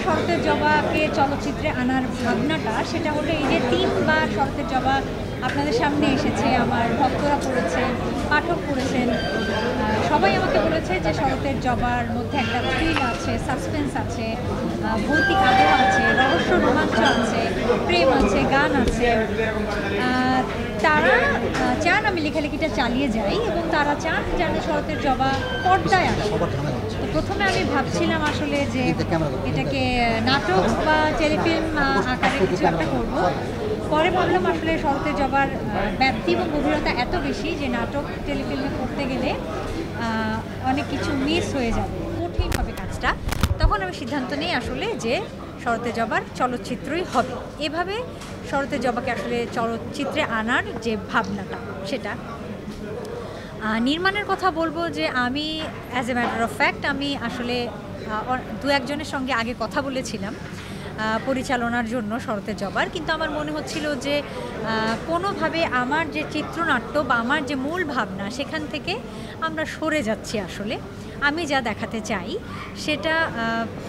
শরতের জবাকে চলচ্চিত্রে আনার ভাবনাটা সেটা হলো এই যে 3বার শরতের জবা আপনাদের সামনে এসেছে, আমার ভক্তরা পড়েছেন, পাঠক পড়েছেন, সবাই আমাকে বলেছে যে শরতের জবার মধ্যে একটা থ্রিল আছে, সাসপেন্স আছে, ভৌতিক আবহ আছে, রহস্য রোমাঞ্চ আছে, প্রেম আছে, গান আছে। তারা চান আমি লেখালেখিটা চালিয়ে যাই এবং তারা চান যেন শরতের জবা পর্দায় আসে। তো প্রথমে আমি ভাবছিলাম আসলে যে এটাকে নাটক বা টেলিফিল্ম আকারে কিছু একটা করবো। পরে ভাবলাম আসলে শরতের জবার ব্যাপ্তি এবং গভীরতা এত বেশি যে নাটক টেলিফিল্মে করতে গেলে অনেক কিছু মিস হয়ে যাবে, কঠিন হবে কাজটা। তখন আমি সিদ্ধান্ত নিই আসলে যে শরতের জবার চলচ্চিত্রই হবে। এভাবে শরতের জবাকে আসলে চলচ্চিত্রে আনার যে ভাবনাটা সেটা। নির্মাণের কথা বলবো যে আমি as a matter of fact আমি আসলে দু একজনের সঙ্গে আগে কথা বলেছিলাম পরিচালনার জন্য শরতের জবার, কিন্তু আমার মনে হচ্ছিল যে কোনোভাবে আমার যে চিত্রনাট্য বা আমার যে মূল ভাবনা সেখান থেকে আমরা সরে যাচ্ছি। আসলে আমি যা দেখাতে চাই সেটা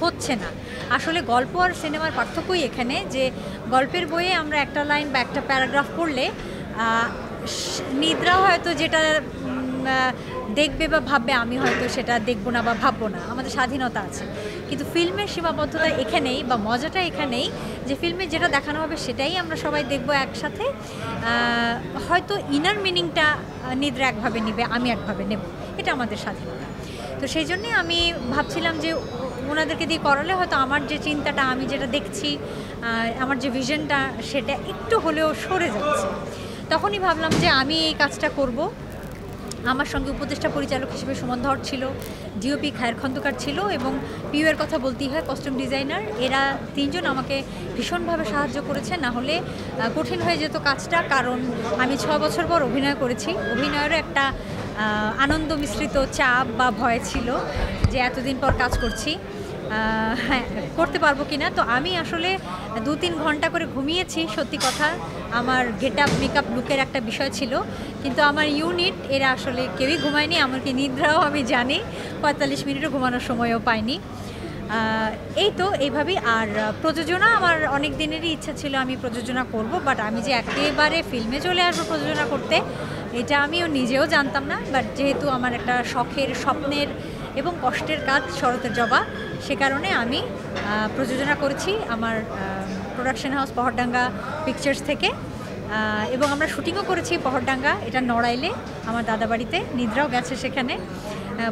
হচ্ছে না। আসলে গল্প আর সিনেমার পার্থক্যই এখানে যে গল্পের বইয়ে আমরা একটা লাইন বা একটা প্যারাগ্রাফ পড়লে নিদ্রা হয়তো যেটা দেখবে বা ভাববে আমি হয়তো সেটা দেখবো না বা ভাববো না, আমাদের স্বাধীনতা আছে। কিন্তু ফিল্মের সীমাবদ্ধতা এখানেই বা মজাটা এখানেই যে ফিল্মে যেটা দেখানো হবে সেটাই আমরা সবাই দেখবো একসাথে। হয়তো ইনার মিনিংটা নিদ্রা একভাবে নেবে, আমি একভাবে নেব, এটা আমাদের স্বাধীনতা। তো সেই জন্যে আমি ভাবছিলাম যে ওনাদেরকে দিয়ে করালে হয়তো আমার যে চিন্তাটা, আমি যেটা দেখছি, আমার যে ভিশনটা সেটা একটু হলেও সরে যাচ্ছে। তখনই ভাবলাম যে আমি এই কাজটা করব। আমার সঙ্গে উপদেষ্টা পরিচালক হিসেবে সুমন ধর ছিল, ডিওপি খায়ের খন্দকার ছিল এবং পিউয়ের কথা বলতেই হয়, কস্টিউম ডিজাইনার। এরা তিনজন আমাকে ভীষণভাবে সাহায্য করেছে, না হলে কঠিন হয়ে যেত কাজটা। কারণ আমি 6 বছর পর অভিনয় করেছি, অভিনয়েরও একটা আনন্দ মিশ্রিত চাপ বা ভয় ছিল যে এতদিন পর কাজ করছি, হ্যাঁ করতে পারবো কি না। তো আমি আসলে 2-3 ঘন্টা করে ঘুমিয়েছি, সত্যি কথা। আমার গেট আপ মেকআপ লুকের একটা বিষয় ছিল, কিন্তু আমার ইউনিট এরা আসলে কেউই ঘুমায়নি, এমনকি নিদ্রাও আমি জানি 45 মিনিটও ঘুমানোর সময়ও পাইনি। এই তো এইভাবেই। আর প্রযোজনা আমার অনেক দিনেরই ইচ্ছা ছিল আমি প্রযোজনা করব, বাট আমি যে একেবারে ফিল্মে চলে আসবো প্রযোজনা করতে এটা আমিও নিজেও জানতাম না। বাট যেহেতু আমার একটা শখের, স্বপ্নের এবং কষ্টের কাজ শরতের জবা, সে কারণে আমি প্রযোজনা করেছি আমার প্রোডাকশন হাউস পহরডাঙ্গা পিকচার্স থেকে। এবং আমরা শুটিংও করেছি পহরডাঙ্গা, এটা নড়াইলে আমার দাদাবাড়িতে। নিদ্রাও গেছে সেখানে,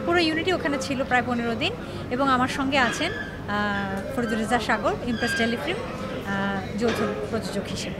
পুরো ইউনিটি ওখানে ছিল প্রায় 15 দিন। এবং আমার সঙ্গে আছেন ফরিদুর রেজা সাগর, ইমপ্রেস টেলিফিল্ম যৌথ প্রযোজক হিসেবে।